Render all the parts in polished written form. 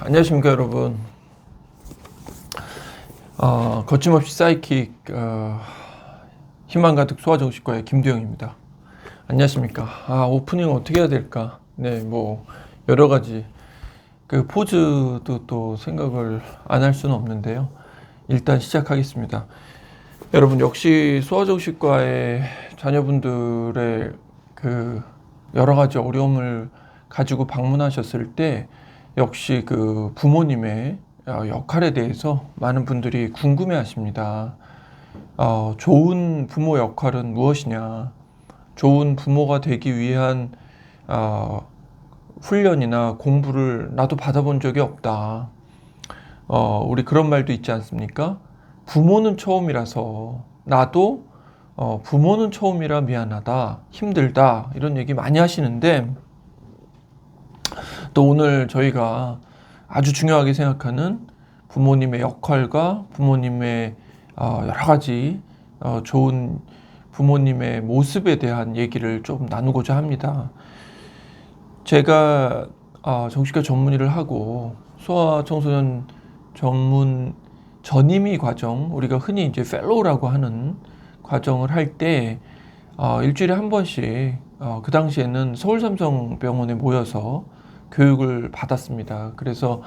안녕하십니까 여러분. 거침없이 사이킥 희망 가득 소아정신과의 김두영입니다. 안녕하십니까. 오프닝 어떻게 해야 될까? 뭐 여러 가지 그 포즈도 또 생각을 안 할 수는 없는데요. 일단 시작하겠습니다. 여러분, 역시 소아정신과의 자녀분들의 그 여러 가지 어려움을 가지고 방문하셨을 때 역시 그 부모님의 역할에 대해서 많은 분들이 궁금해 하십니다. 좋은 부모 역할은 무엇이냐? 좋은 부모가 되기 위한 훈련이나 공부를 나도 받아본 적이 없다. 우리 그런 말도 있지 않습니까? 부모는 처음이라서 나도 부모는 처음이라 미안하다, 힘들다, 이런 얘기 많이 하시는데, 또 오늘 저희가 아주 중요하게 생각하는 부모님의 역할과 부모님의 여러 가지 좋은 부모님의 모습에 대한 얘기를 좀 나누고자 합니다. 제가 정신과 전문 일을 하고 소아청소년 전문 전임의 과정, 우리가 흔히 이제 펠로우라고 하는 과정을 할 때 일주일에 한 번씩 그 당시에는 서울삼성병원에 모여서 교육을 받았습니다. 그래서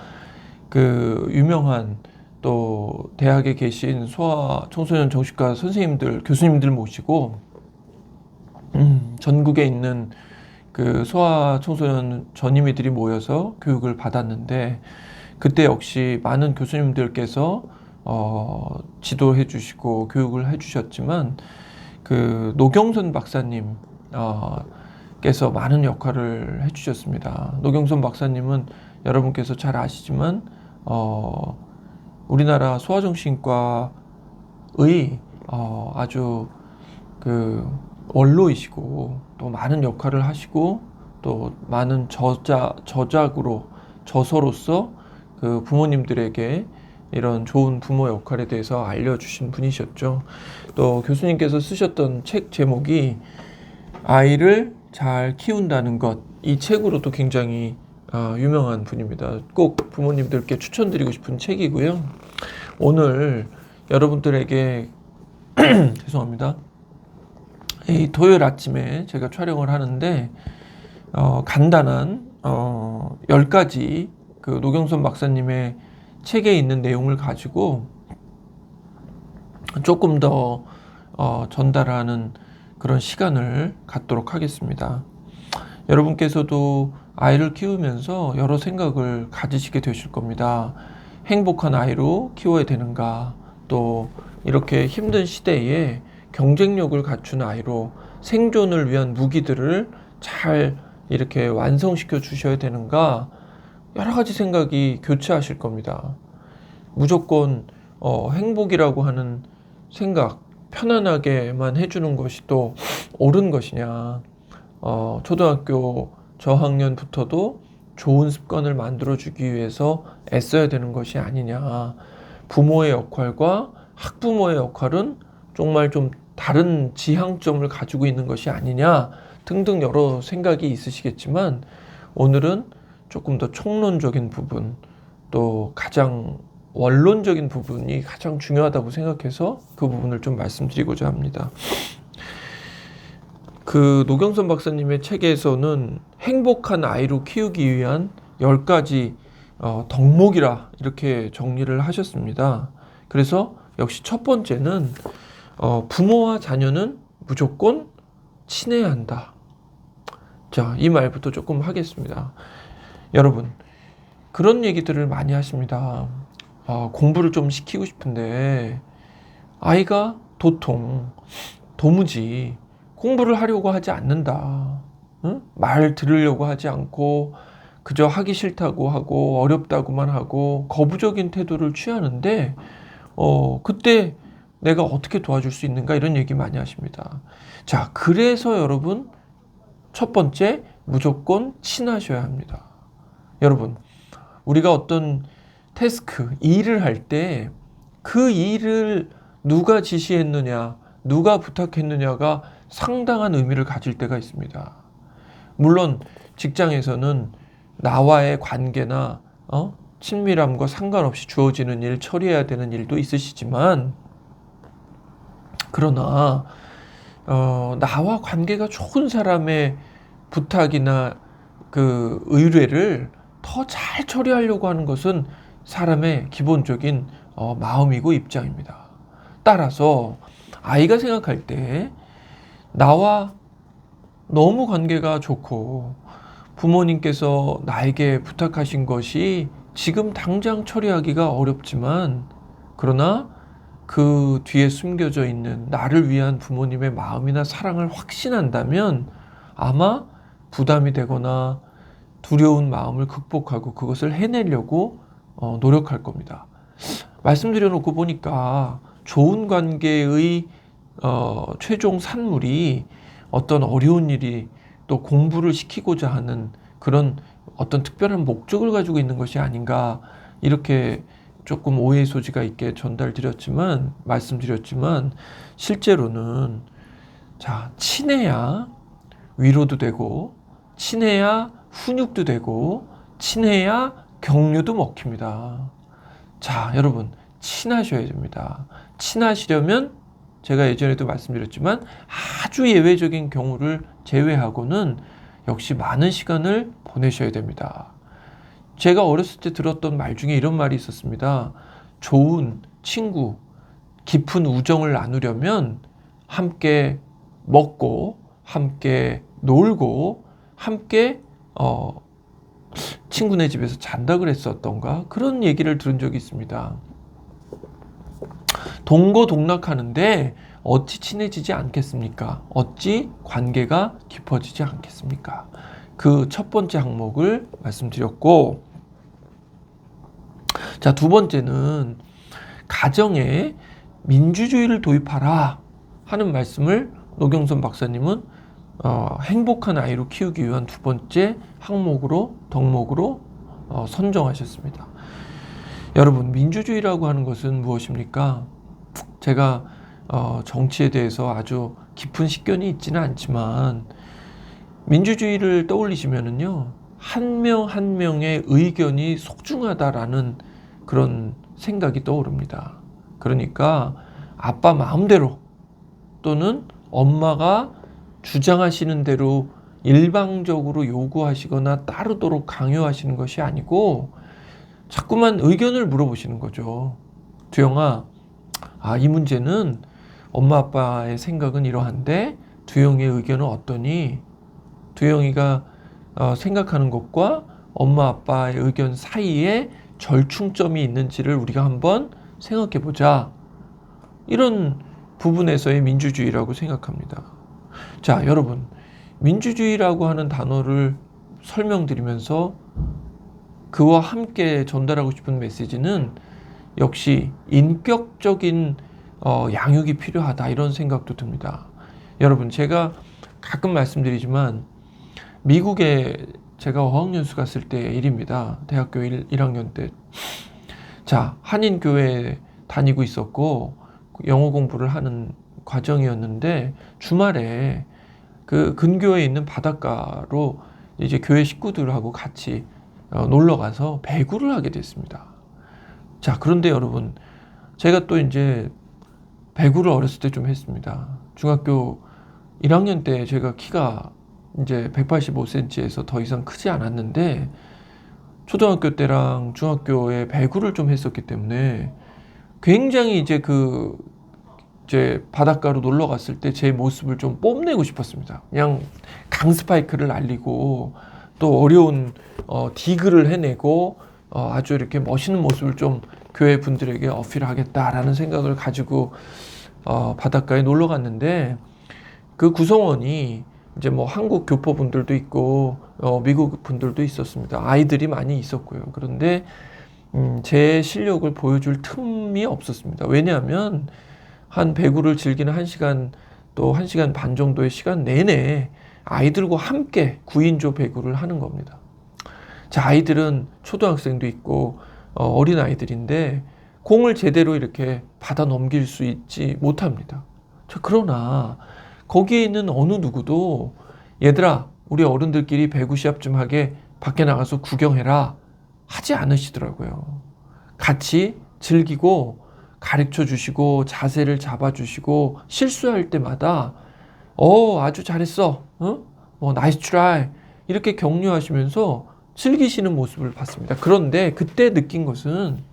그 유명한 또 대학에 계신 소아 청소년 정신과 선생님들, 교수님들 모시고 전국에 있는 그 소아 청소년 전임의들이 모여서 교육을 받았는데, 그때 역시 많은 교수님들께서 지도해 주시고 교육을 해 주셨지만, 그 노경선 박사님 께서 많은 역할을 해주셨습니다. 노경선 박사님은 여러분께서 잘 아시지만 우리나라 소아정신과의 아주 그 원로이시고 또 많은 역할을 하시고 또 많은 저서로서 그 부모님들에게 이런 좋은 부모 역할에 대해서 알려주신 분이셨죠. 또 교수님께서 쓰셨던 책 제목이 아이를 잘 키운다는 것, 이 책으로도 굉장히 유명한 분입니다. 꼭 부모님들께 추천드리고 싶은 책이고요. 오늘 여러분들에게 죄송합니다. 이 토요일 아침에 제가 촬영을 하는데 간단한 10가지 그 노경선 박사님의 책에 있는 내용을 가지고 조금 더 전달하는 그런 시간을 갖도록 하겠습니다. 여러분께서도 아이를 키우면서 여러 생각을 가지시게 되실 겁니다. 행복한 아이로 키워야 되는가, 또 이렇게 힘든 시대에 경쟁력을 갖춘 아이로 생존을 위한 무기들을 잘 이렇게 완성시켜 주셔야 되는가, 여러 가지 생각이 교차하실 겁니다. 무조건 행복이라고 하는 생각, 편안하게만 해주는 것이 또 옳은 것이냐, 초등학교 저학년부터도 좋은 습관을 만들어주기 위해서 애써야 되는 것이 아니냐, 부모의 역할과 학부모의 역할은 정말 좀 다른 지향점을 가지고 있는 것이 아니냐 등등 여러 생각이 있으시겠지만, 오늘은 조금 더 총론적인 부분, 또 가장 원론적인 부분이 가장 중요하다고 생각해서 그 부분을 좀 말씀드리고자 합니다. 그 노경선 박사님의 책에서는 행복한 아이로 키우기 위한 10가지 덕목이라 이렇게 정리를 하셨습니다. 그래서 역시 첫 번째는 부모와 자녀는 무조건 친해야 한다. 자, 이 말부터 조금 하겠습니다. 여러분, 그런 얘기들을 많이 하십니다. 공부를 좀 시키고 싶은데 아이가 도무지 공부를 하려고 하지 않는다. 응? 말 들으려고 하지 않고 그저 하기 싫다고 하고 어렵다고만 하고 거부적인 태도를 취하는데 그때 내가 어떻게 도와줄 수 있는가, 이런 얘기 많이 하십니다. 자, 그래서 여러분, 첫 번째, 무조건 친하셔야 합니다. 여러분, 우리가 어떤 태스크, 일을 할 때 그 일을 누가 지시했느냐, 누가 부탁했느냐가 상당한 의미를 가질 때가 있습니다. 물론 직장에서는 나와의 관계나 친밀함과 상관없이 주어지는 일, 처리해야 되는 일도 있으시지만, 그러나 나와 관계가 좋은 사람의 부탁이나 그 의뢰를 더 잘 처리하려고 하는 것은 사람의 기본적인 마음이고 입장입니다. 따라서 아이가 생각할 때 나와 너무 관계가 좋고 부모님께서 나에게 부탁하신 것이 지금 당장 처리하기가 어렵지만, 그러나 그 뒤에 숨겨져 있는 나를 위한 부모님의 마음이나 사랑을 확신한다면 아마 부담이 되거나 두려운 마음을 극복하고 그것을 해내려고 노력할 겁니다. 말씀드려 놓고 보니까 좋은 관계의 최종 산물이 어떤 어려운 일이 또 공부를 시키고자 하는 그런 어떤 특별한 목적을 가지고 있는 것이 아닌가, 이렇게 조금 오해의 소지가 있게 말씀드렸지만 실제로는 친해야 위로도 되고 친해야 훈육도 되고 친해야 격려도 먹힙니다. 여러분, 친하셔야 됩니다. 친하시려면 제가 예전에도 말씀드렸지만 아주 예외적인 경우를 제외하고는 역시 많은 시간을 보내셔야 됩니다. 제가 어렸을 때 들었던 말 중에 이런 말이 있었습니다. 좋은 친구, 깊은 우정을 나누려면 함께 먹고 함께 놀고 함께 친구네 집에서 잔다 그랬었던가, 그런 얘기를 들은 적이 있습니다. 동거동락하는데 어찌 친해지지 않겠습니까? 어찌 관계가 깊어지지 않겠습니까? 그 첫 번째 항목을 말씀드렸고, 두 번째는 가정에 민주주의를 도입하라 하는 말씀을 노경선 박사님은 행복한 아이로 키우기 위한 두 번째 덕목으로 선정하셨습니다. 여러분, 민주주의라고 하는 것은 무엇입니까? 제가 정치에 대해서 아주 깊은 식견이 있지는 않지만 민주주의를 떠올리시면은요, 한 명 한 명의 의견이 소중하다라는 그런 생각이 떠오릅니다. 그러니까 아빠 마음대로 또는 엄마가 주장하시는 대로 일방적으로 요구하시거나 따르도록 강요하시는 것이 아니고 자꾸만 의견을 물어보시는 거죠. 두영아, 이 문제는 엄마 아빠의 생각은 이러한데 두영이의 의견은 어떠니? 두영이가 생각하는 것과 엄마 아빠의 의견 사이에 절충점이 있는지를 우리가 한번 생각해 보자. 이런 부분에서의 민주주의라고 생각합니다. 여러분, 민주주의라고 하는 단어를 설명드리면서 그와 함께 전달하고 싶은 메시지는 역시 인격적인 양육이 필요하다, 이런 생각도 듭니다. 여러분, 제가 가끔 말씀드리지만 미국에 제가 어학연수 갔을 때의 일입니다. 대학교 1학년 때. 한인교회에 다니고 있었고 영어 공부를 하는 과정이었는데 주말에 그 근교에 있는 바닷가로 이제 교회 식구들하고 같이 놀러 가서 배구를 하게 됐습니다. 그런데 여러분, 제가 또 이제 배구를 어렸을 때 좀 했습니다. 중학교 1학년 때 제가 키가 이제 185cm에서 더 이상 크지 않았는데 초등학교 때랑 중학교에 배구를 좀 했었기 때문에 굉장히 이제 바닷가로 놀러 갔을 때 제 모습을 좀 뽐내고 싶었습니다. 그냥 강스파이크를 날리고 또 어려운 디그를 해내고 아주 이렇게 멋있는 모습을 좀 교회 분들에게 어필하겠다라는 생각을 가지고 바닷가에 놀러 갔는데, 그 구성원이 이제 한국 교포분들도 있고 미국 분들도 있었습니다. 아이들이 많이 있었고요. 그런데 제 실력을 보여줄 틈이 없었습니다. 왜냐하면 한 배구를 즐기는 1시간 또 1시간 반 정도의 시간 내내 아이들과 함께 9인조 배구를 하는 겁니다. 아이들은 초등학생도 있고 어린 아이들인데 공을 제대로 이렇게 받아 넘길 수 있지 못합니다. 그러나 거기에 있는 어느 누구도 얘들아, 우리 어른들끼리 배구 시합 좀 하게 밖에 나가서 구경해라, 하지 않으시더라고요. 같이 즐기고 가르쳐 주시고 자세를 잡아 주시고 실수할 때마다 아주 잘했어. 나이스 트라이. 이렇게 격려하시면서 즐기시는 모습을 봤습니다. 그런데 그때 느낀 것은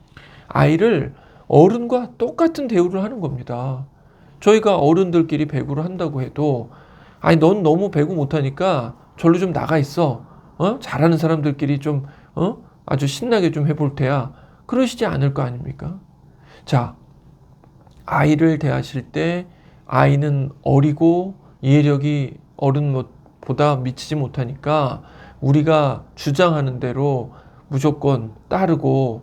아이를 어른과 똑같은 대우를 하는 겁니다. 저희가 어른들끼리 배구를 한다고 해도 아니 넌 너무 배구 못하니까 절로 좀 나가 있어. 잘하는 사람들끼리 좀 아주 신나게 좀 해볼 테야. 그러시지 않을 거 아닙니까? 자, 아이를 대하실 때 아이는 어리고 이해력이 어른보다 미치지 못하니까 우리가 주장하는 대로 무조건 따르고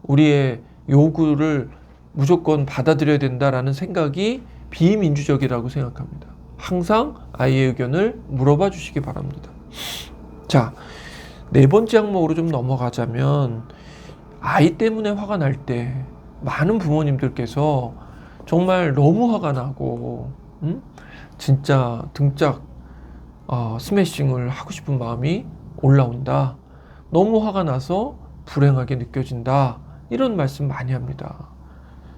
우리의 요구를 무조건 받아들여야 된다라는 생각이 비민주적이라고 생각합니다. 항상 아이의 의견을 물어봐 주시기 바랍니다. 자, 네 번째 항목으로 좀 넘어가자면 아이 때문에 화가 날 때 많은 부모님들께서 정말 너무 화가 나고 진짜 등짝 스매싱을 하고 싶은 마음이 올라온다. 너무 화가 나서 불행하게 느껴진다. 이런 말씀 많이 합니다.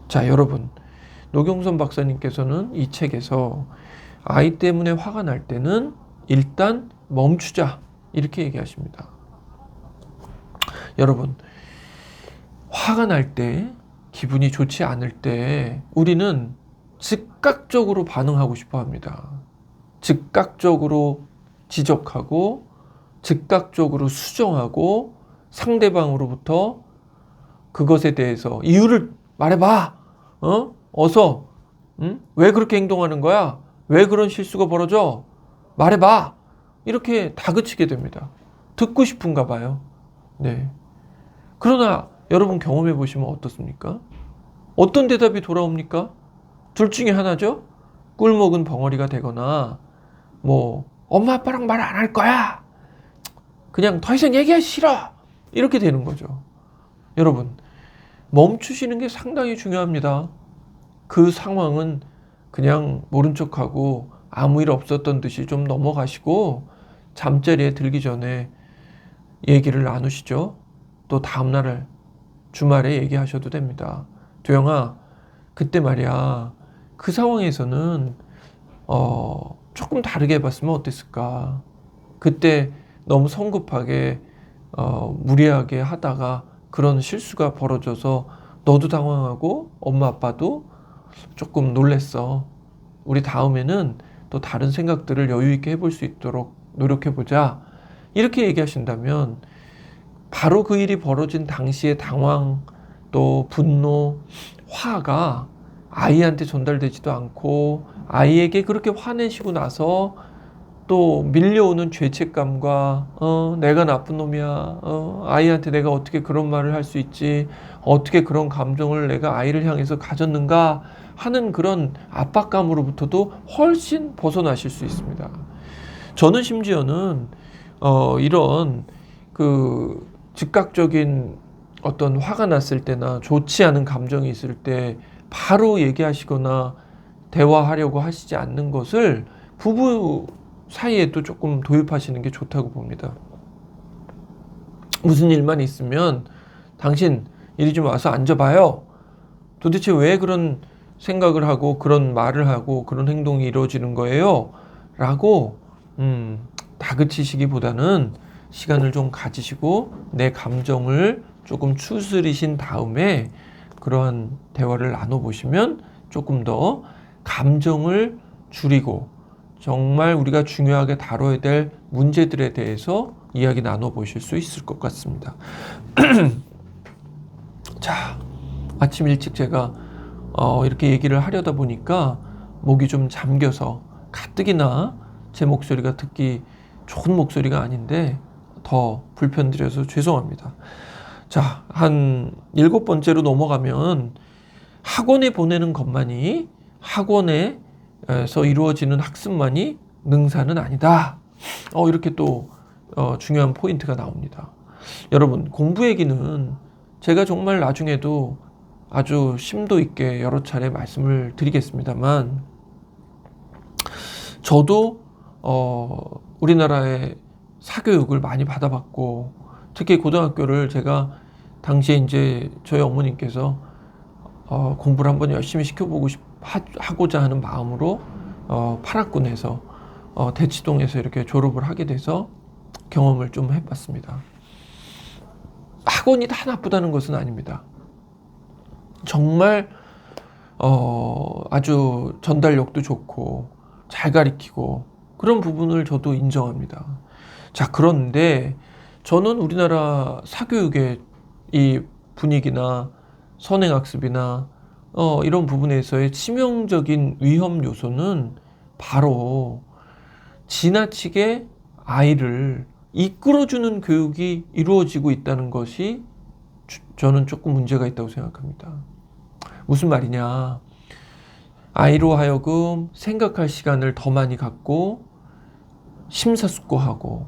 자, 여러분, 노경선 박사님께서는 이 책에서 아이 때문에 화가 날 때는 일단 멈추자. 이렇게 얘기하십니다. 여러분, 화가 날 때, 기분이 좋지 않을 때 우리는 즉각적으로 반응하고 싶어 합니다. 즉각적으로 지적하고 즉각적으로 수정하고 상대방으로부터 그것에 대해서 이유를 말해봐. 어서. 왜 그렇게 행동하는 거야? 왜 그런 실수가 벌어져? 말해봐. 이렇게 다그치게 됩니다. 듣고 싶은가 봐요. 네. 그러나 여러분 경험해 보시면 어떻습니까? 어떤 대답이 돌아옵니까? 둘 중에 하나죠. 꿀먹은 벙어리가 되거나 엄마 아빠랑 말 안 할 거야. 그냥 더 이상 얘기하기 싫어. 이렇게 되는 거죠. 여러분, 멈추시는 게 상당히 중요합니다. 그 상황은 그냥 모른 척하고 아무 일 없었던 듯이 좀 넘어가시고 잠자리에 들기 전에 얘기를 나누시죠. 또 다음날 주말에 얘기하셔도 됩니다. 도영아, 그때 말이야, 그 상황에서는 조금 다르게 해봤으면 어땠을까? 그때 너무 성급하게 무리하게 하다가 그런 실수가 벌어져서 너도 당황하고 엄마 아빠도 조금 놀랬어. 우리 다음에는 또 다른 생각들을 여유 있게 해볼 수 있도록 노력해보자. 이렇게 얘기하신다면 바로 그 일이 벌어진 당시의 당황, 또 분노, 화가 아이한테 전달되지도 않고 아이에게 그렇게 화내시고 나서 또 밀려오는 죄책감과 내가 나쁜 놈이야. 아이한테 내가 어떻게 그런 말을 할 수 있지? 어떻게 그런 감정을 내가 아이를 향해서 가졌는가 하는 그런 압박감으로부터도 훨씬 벗어나실 수 있습니다. 저는 심지어는 이런 그 즉각적인 어떤 화가 났을 때나 좋지 않은 감정이 있을 때 바로 얘기하시거나 대화하려고 하시지 않는 것을 부부 사이에도 조금 도입하시는 게 좋다고 봅니다. 무슨 일만 있으면 당신 이리 좀 와서 앉아봐요. 도대체 왜 그런 생각을 하고 그런 말을 하고 그런 행동이 이루어지는 거예요? 라고 다그치시기보다는 시간을 좀 가지시고 내 감정을 조금 추스리신 다음에 그러한 대화를 나눠보시면 조금 더 감정을 줄이고 정말 우리가 중요하게 다뤄야 될 문제들에 대해서 이야기 나눠보실 수 있을 것 같습니다. 자, 아침 일찍 제가 이렇게 얘기를 하려다 보니까 목이 좀 잠겨서 가뜩이나 제 목소리가 듣기 좋은 목소리가 아닌데 더 불편드려서 죄송합니다. 자, 한 7번째로 넘어가면 학원에 보내는 것만이 학원에서 이루어지는 학습만이 능사는 아니다. 이렇게 또 중요한 포인트가 나옵니다. 여러분, 공부 얘기는 제가 정말 나중에도 아주 심도 있게 여러 차례 말씀을 드리겠습니다만 저도 우리나라의 사교육을 많이 받아봤고 특히 고등학교를 제가 당시에 이제 저희 어머님께서 공부를 한번 열심히 시켜보고 하고자 하는 마음으로 파락군에서 대치동에서 이렇게 졸업을 하게 돼서 경험을 좀 해봤습니다. 학원이 다 나쁘다는 것은 아닙니다. 정말 아주 전달력도 좋고 잘 가리키고 그런 부분을 저도 인정합니다. 자, 그런데 저는 우리나라 사교육의 이 분위기나 선행학습이나 이런 부분에서의 치명적인 위험 요소는 바로 지나치게 아이를 이끌어주는 교육이 이루어지고 있다는 것이 저는 조금 문제가 있다고 생각합니다. 무슨 말이냐? 아이로 하여금 생각할 시간을 더 많이 갖고 심사숙고하고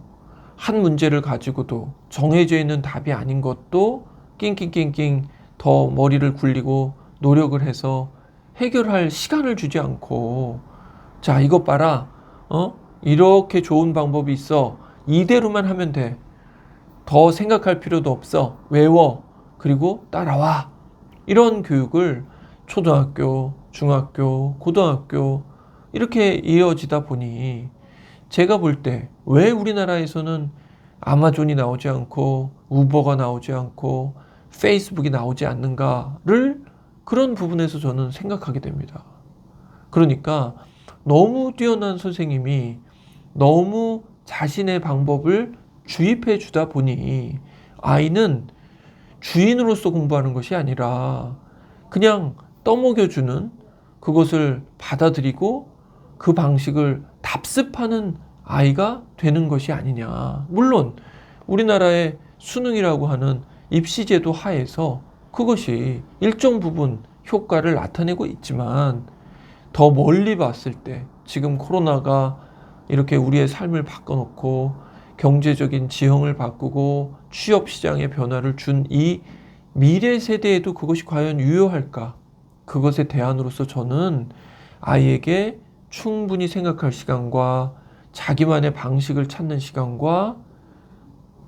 한 문제를 가지고도 정해져 있는 답이 아닌 것도 낑낑낑낑 더 머리를 굴리고 노력을 해서 해결할 시간을 주지 않고, 자, 이것 봐라. 이렇게 좋은 방법이 있어. 이대로만 하면 돼. 더 생각할 필요도 없어. 외워. 그리고 따라와. 이런 교육을 초등학교, 중학교, 고등학교 이렇게 이어지다 보니 제가 볼 때 왜 우리나라에서는 아마존이 나오지 않고 우버가 나오지 않고 페이스북이 나오지 않는가를 그런 부분에서 저는 생각하게 됩니다. 그러니까 너무 뛰어난 선생님이 너무 자신의 방법을 주입해 주다 보니 아이는 주인으로서 공부하는 것이 아니라 그냥 떠먹여주는, 그것을 받아들이고 그 방식을 답습하는 아이가 되는 것이 아니냐. 물론 우리나라의 수능이라고 하는 입시제도 하에서 그것이 일정 부분 효과를 나타내고 있지만 더 멀리 봤을 때 지금 코로나가 이렇게 우리의 삶을 바꿔놓고 경제적인 지형을 바꾸고 취업 시장의 변화를 준 이 미래 세대에도 그것이 과연 유효할까? 그것에 대안으로서 저는 아이에게 충분히 생각할 시간과 자기만의 방식을 찾는 시간과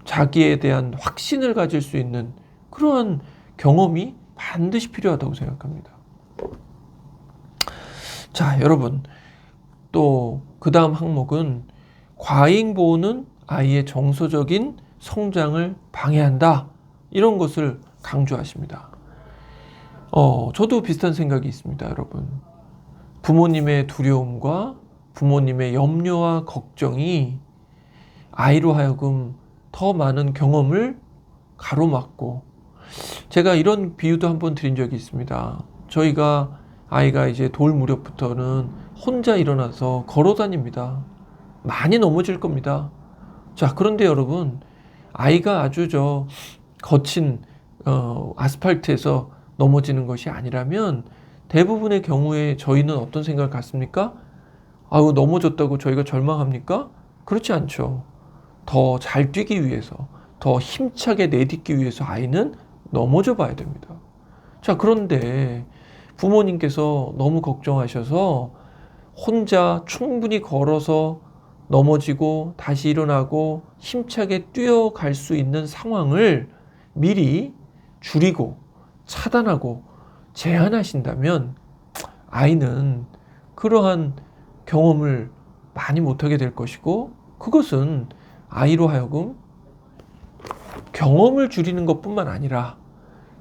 자기에 대한 확신을 가질 수 있는 그러한 경험이 반드시 필요하다고 생각합니다. 자, 여러분, 또 그 다음 항목은 과잉보호는 아이의 정서적인 성장을 방해한다. 이런 것을 강조하십니다. 저도 비슷한 생각이 있습니다, 여러분. 부모님의 두려움과 부모님의 염려와 걱정이 아이로 하여금 더 많은 경험을 가로막고, 제가 이런 비유도 한번 드린 적이 있습니다. 저희가 아이가 이제 돌 무렵부터는 혼자 일어나서 걸어 다닙니다. 많이 넘어질 겁니다. 자, 그런데 여러분, 아이가 아주 거친 아스팔트에서 넘어지는 것이 아니라면 대부분의 경우에 저희는 어떤 생각을 갖습니까? 아유, 넘어졌다고 저희가 절망합니까? 그렇지 않죠. 더 잘 뛰기 위해서, 더 힘차게 내딛기 위해서 아이는 넘어져 봐야 됩니다. 자, 그런데 부모님께서 너무 걱정하셔서 혼자 충분히 걸어서 넘어지고 다시 일어나고 힘차게 뛰어갈 수 있는 상황을 미리 줄이고 차단하고 제한하신다면 아이는 그러한 경험을 많이 못하게 될 것이고, 그것은 아이로 하여금 경험을 줄이는 것뿐만 아니라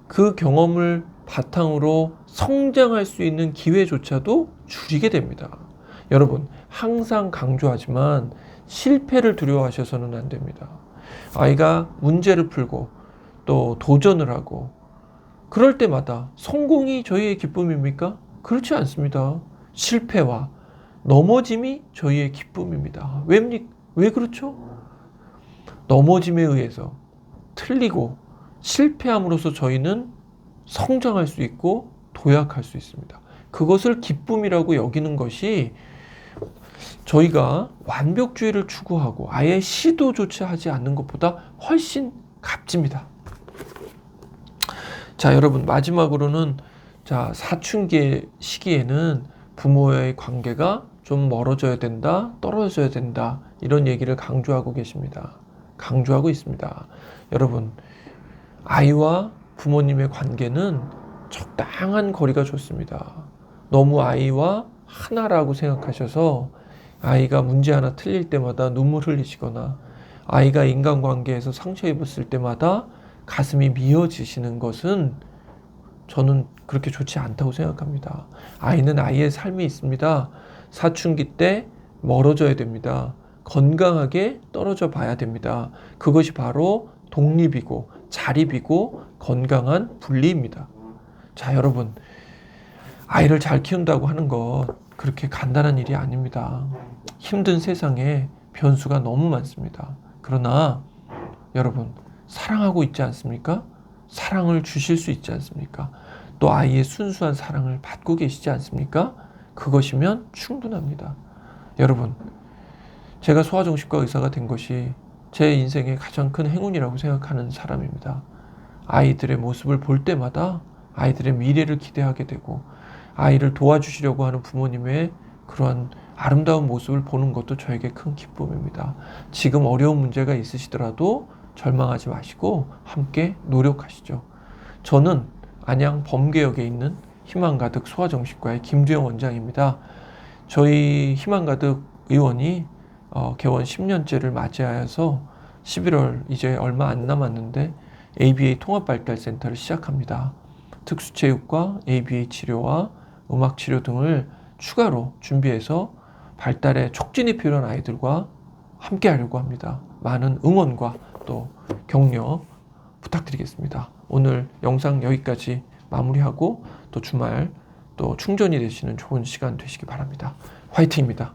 그 경험을 바탕으로 성장할 수 있는 기회조차도 줄이게 됩니다. 여러분, 항상 강조하지만 실패를 두려워하셔서는 안 됩니다. 아이가 문제를 풀고 또 도전을 하고 그럴 때마다 성공이 저희의 기쁨입니까? 그렇지 않습니다. 실패와 넘어짐이 저희의 기쁨입니다. 왜 그렇죠? 넘어짐에 의해서 틀리고 실패함으로써 저희는 성장할 수 있고 도약할 수 있습니다. 그것을 기쁨이라고 여기는 것이 저희가 완벽주의를 추구하고 아예 시도조차 하지 않는 것보다 훨씬 값집니다. 자, 여러분, 마지막으로는 사춘기 시기에는 부모와의 관계가 좀 멀어져야 된다, 떨어져야 된다, 이런 얘기를 강조하고 계십니다. 강조하고 있습니다. 여러분, 아이와 부모님의 관계는 적당한 거리가 좋습니다. 너무 아이와 하나라고 생각하셔서 아이가 문제 하나 틀릴 때마다 눈물 흘리시거나 아이가 인간관계에서 상처 입었을 때마다 가슴이 미어지시는 것은 저는 그렇게 좋지 않다고 생각합니다. 아이는 아이의 삶이 있습니다. 사춘기 때 멀어져야 됩니다. 건강하게 떨어져 봐야 됩니다. 그것이 바로 독립이고 자립이고 건강한 분리입니다. 자, 여러분, 아이를 잘 키운다고 하는 것 그렇게 간단한 일이 아닙니다. 힘든 세상에 변수가 너무 많습니다. 그러나 여러분, 사랑하고 있지 않습니까? 사랑을 주실 수 있지 않습니까? 또 아이의 순수한 사랑을 받고 계시지 않습니까? 그것이면 충분합니다. 여러분, 제가 소아정신과 의사가 된 것이 제 인생의 가장 큰 행운이라고 생각하는 사람입니다. 아이들의 모습을 볼 때마다 아이들의 미래를 기대하게 되고 아이를 도와주시려고 하는 부모님의 그러한 아름다운 모습을 보는 것도 저에게 큰 기쁨입니다. 지금 어려운 문제가 있으시더라도 절망하지 마시고 함께 노력하시죠. 저는 안양 범계역에 있는 희망가득 소아정신과의 김두영 원장입니다. 저희 희망가득 의원이 개원 10년째를 맞이하여서 11월 이제 얼마 안 남았는데 ABA 통합발달센터를 시작합니다. 특수체육과 ABA 치료와 음악치료 등을 추가로 준비해서 발달에 촉진이 필요한 아이들과 함께 하려고 합니다. 많은 응원과 또 격려 부탁드리겠습니다. 오늘 영상 여기까지 마무리하고 또 주말 또 충전이 되시는 좋은 시간 되시기 바랍니다. 화이팅입니다.